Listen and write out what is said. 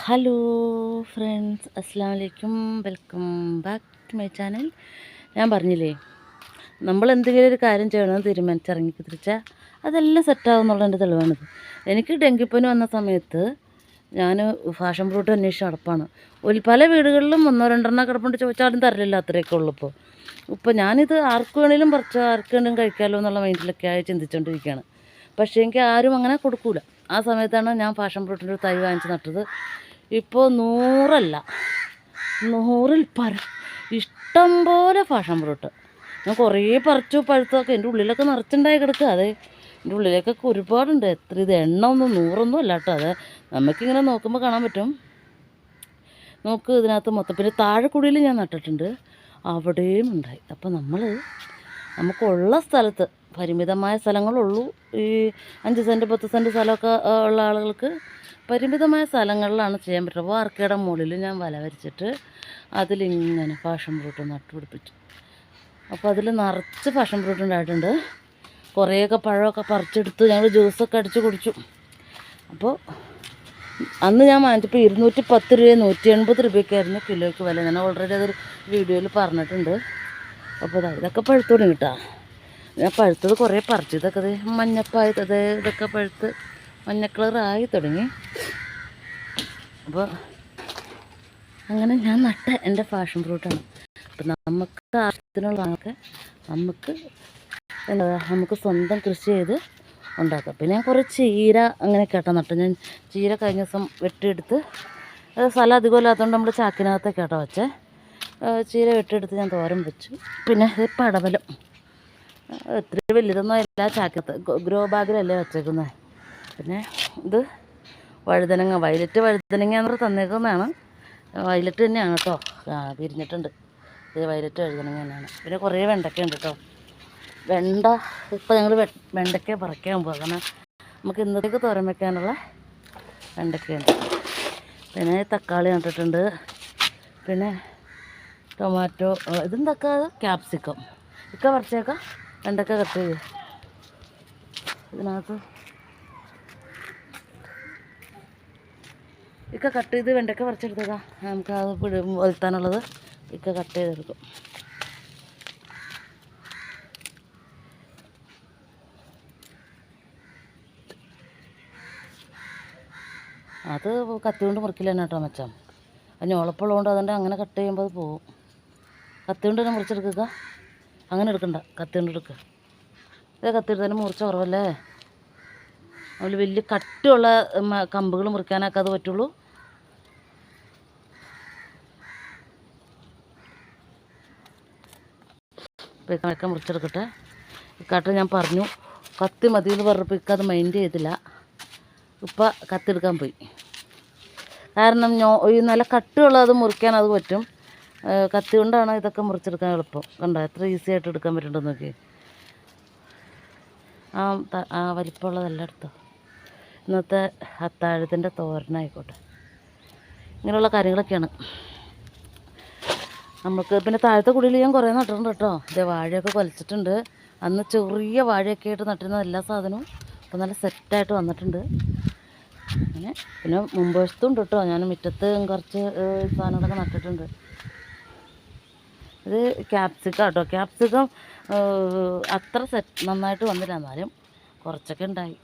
Hello friends, അസ്സലാമു അലൈക്കും. Welcome back to my channel. ഞാൻ പറഞ്ഞില്ലേ, നമ്മൾ എന്തെങ്കിലും ഒരു കാര്യം ചെയ്യണമെന്ന് തീരുമാനിച്ചിറങ്ങി തിരിച്ചാൽ അതെല്ലാം സെറ്റാകും എന്നുള്ളതിൻ്റെ തെളിവാണിത്. എനിക്ക് ഡെങ്കിപ്പനി വന്ന സമയത്ത് ഞാൻ ഫാഷൻ ഫ്രൂട്ട് അന്വേഷിച്ച് നടപ്പാണ്. പല വീടുകളിലും ഒന്നോ രണ്ടെണ്ണം കിടപ്പുണ്ട്, ചോദിച്ചാലും തരില്ല, അത്രയൊക്കെ ഉള്ളൂ. ഇപ്പോൾ ഞാനിത് ആർക്ക് വേണേലും പറിച്ചോ, ആർക്ക് വേണേലും കഴിക്കാമല്ലോ എന്നുള്ള മൈൻഡിലൊക്കെ ആയി ചിന്തിച്ചുകൊണ്ടിരിക്കുകയാണ്. പക്ഷേ എനിക്ക് ആരും അങ്ങനെ കൊടുക്കൂല. ആ സമയത്താണ് ഞാൻ ഫാഷൻ ഫ്രൂട്ടിൻ്റെ ഒരു തൈ വാങ്ങിച്ച് നട്ടത്. ഇപ്പോൾ 100 100ൽ ഇഷ്ടം പോലെ ഫാഷൻ ഫ്രൂട്ട്. ഞാൻ കുറേ പറിച്ചു, പഴുത്തൊക്കെ എൻ്റെ ഉള്ളിലൊക്കെ നിറച്ചുണ്ടായി കിടക്കുക. അതെ, എൻ്റെ ഉള്ളിലേക്കൊക്കെ ഒരുപാടുണ്ട്. എത്ര ഇത് എണ്ണമൊന്നും 100 അല്ല കേട്ടോ. അത് നമുക്കിങ്ങനെ നോക്കുമ്പോൾ കാണാൻ പറ്റും. നോക്ക്, ഇതിനകത്ത് മൊത്തം. പിന്നെ താഴെ കുടിയിൽ ഞാൻ നട്ടിട്ടുണ്ട്, അവിടെയും ഉണ്ടായി. അപ്പോൾ നമുക്കുള്ള സ്ഥലത്ത്, പരിമിതമായ സ്ഥലങ്ങളുള്ളൂ. ഈ 5 സെൻറ്റ് 10 സെൻറ്റ് സ്ഥലമൊക്കെ ഉള്ള ആളുകൾക്ക് പരിമിതമായ സ്ഥലങ്ങളിലാണ് ചെയ്യാൻ പറ്റുക. വാർക്കയുടെ മുകളിൽ ഞാൻ വല വരച്ചിട്ട് അതിലിങ്ങനെ പാഷൻ ഫ്രൂട്ട് നട്ടുപിടിപ്പിച്ചു. അപ്പോൾ അതിൽ നിറച്ച് പാഷൻ ഫ്രൂട്ട് ഉണ്ടായിട്ടുണ്ട്. കുറേയൊക്കെ പഴമൊക്കെ പറിച്ചെടുത്ത് ഞങ്ങൾ ജ്യൂസൊക്കെ അടിച്ച് കുടിച്ചു. അപ്പോൾ അന്ന് ഞാൻ വാങ്ങിച്ചപ്പോൾ 210 രൂപ 180 രൂപയ്ക്കായിരുന്നു കിലോയ്ക്ക് വില. ഞാൻ ഓൾറെഡി അതൊരു വീഡിയോയിൽ പറഞ്ഞിട്ടുണ്ട്. അപ്പോൾ ഇതൊക്കെ പഴുത്ത് തുടങ്ങി കേട്ടോ. ഞാൻ പഴുത്തത് കുറേ പറിച്ചു. ഇതൊക്കെ മഞ്ഞപ്പായത്, ഇതൊക്കെ പഴുത്ത് മഞ്ഞ കളറായി തുടങ്ങി. അപ്പോൾ അങ്ങനെ ഞാൻ നട്ട എൻ്റെ ഫാഷൻ ഫ്രൂട്ടാണ്. അപ്പം നമുക്ക് ആവശ്യത്തിനുള്ളതൊക്കെ നമുക്ക് സ്വന്തം കൃഷി ചെയ്ത് ഉണ്ടാക്കാം. പിന്നെ ഞാൻ കുറേ ചീര അങ്ങനെ കേട്ടോ നട്ടു. ഞാൻ ചീര കഴിഞ്ഞ ദിവസം വെട്ടിയെടുത്ത്, സ്ഥലം അധികം ഇല്ലാത്തതുകൊണ്ട് നമ്മൾ ചാക്കിനകത്തൊക്കെ കേട്ടോ വെച്ചേ. ചീര വെട്ടിയെടുത്ത് ഞാൻ തോരൻ വെച്ചു. പിന്നെ പടവലം ഒത്തിരി വലുതൊന്നും എല്ലാ ചാക്കത്ത് ഗ്രോ ബാഗിലല്ലേ വെച്ചേക്കുന്നത്. പിന്നെ ഇത് വഴുതനങ്ങ, വയലറ്റ് വഴുതനങ്ങ എന്ന് തന്നേക്കുന്നതാണ്. വയലറ്റ് തന്നെയാണ് കേട്ടോ, പിരിഞ്ഞിട്ടുണ്ട്. ഇത് വയലറ്റ് വഴുതനങ്ങ തന്നെയാണ്. പിന്നെ കുറേ വെണ്ടയ്ക്ക ഉണ്ട് കേട്ടോ. വെണ്ട ഇപ്പോൾ ഞങ്ങൾ വെണ്ടയ്ക്ക പറിക്കാൻ പോകുക. കാരണം നമുക്ക് ഇന്നത്തേക്ക് തോരൻ വയ്ക്കാനുള്ള വെണ്ടയ്ക്കയുണ്ട്. പിന്നെ തക്കാളി നട്ടിട്ടുണ്ട്. പിന്നെ ടൊമാറ്റോ, ഇതെന്തൊക്കെ ക്യാപ്സിക്കം ഒക്കെ പറിച്ചേക്കാം. വെണ്ടയ്ക്ക കട്ട് ചെയ്ത് ഇതിനകത്ത് ഇക്ക കട്ട് ചെയ്ത് വെണ്ടയ്ക്ക പറിച്ചെടുത്തേക്കാം. നമുക്കത് വളർത്താനുള്ളത് ഇക്ക കട്ട് ചെയ്തെടുക്കും. അത് കത്തി കൊണ്ട് മുറിക്കില്ല തന്നെ കേട്ടോ മച്ചാൻ. അത് ഞോളപ്പുള്ളതുകൊണ്ട് അതുകൊണ്ട് അങ്ങനെ കട്ട് ചെയ്യുമ്പോൾ അത് പോകും. കത്തി കൊണ്ട് തന്നെ മുറിച്ചെടുക്കുക. അങ്ങനെ എടുക്കണ്ട, കത്തി കൊണ്ട് എടുക്കുക. ഇത് കത്തി എടുത്താലും മുറിച്ച കുറവല്ലേ. അതിൽ വലിയ കട്ടിയുള്ള കമ്പുകൾ മുറിക്കാനൊക്കെ അത് പറ്റുള്ളൂ. ഇപ്പം മുറിച്ചെടുക്കട്ടെ. ഇക്കാട്ട് ഞാൻ പറഞ്ഞു കത്തി മതി എന്ന് പറഞ്ഞപ്പോൾ ഇക്കത് മൈൻഡ് ചെയ്തില്ല. ഇപ്പം കത്തി എടുക്കാൻ പോയി. കാരണം ഈ നല്ല കട്ടിയുള്ളത് മുറിക്കാൻ അത് പറ്റും. കത്തി കൊണ്ടാണ് ഇതൊക്കെ മുറിച്ചെടുക്കാൻ എളുപ്പം. കണ്ടോ എത്ര ഈസി ആയിട്ട് എടുക്കാൻ പറ്റുന്നുണ്ടെന്ന് നോക്കി. ആ വലിപ്പമുള്ളതെല്ലാം എടുത്തോ. ഇന്നത്തെ അത്താഴത്തിൻ്റെ തോരനായിക്കോട്ടെ. ഇങ്ങനെയുള്ള കാര്യങ്ങളൊക്കെയാണ് നമുക്ക്. പിന്നെ താഴത്തെ കുടിയിൽ ഞാൻ കുറേ നട്ടിട്ടുണ്ട് കേട്ടോ. ഇതേ വാഴയൊക്കെ കൊലച്ചിട്ടുണ്ട്. അന്ന് ചെറിയ വാഴയൊക്കെ ആയിട്ട് നട്ടിരുന്ന എല്ലാ സാധനവും അപ്പോൾ നല്ല സെറ്റായിട്ട് വന്നിട്ടുണ്ട്. അങ്ങനെ പിന്നെ മുമ്പ് വശത്തും ഉണ്ട് കേട്ടോ. ഞാൻ മുറ്റത്ത് കുറച്ച് സാധനങ്ങളൊക്കെ നട്ടിട്ടുണ്ട്. ഇത് ക്യാപ്സിക്കം കേട്ടോ. ക്യാപ്സിക്കം അത്ര നന്നായിട്ട് വന്നില്ല, എന്നാലും കുറച്ചൊക്കെ ഉണ്ടായി.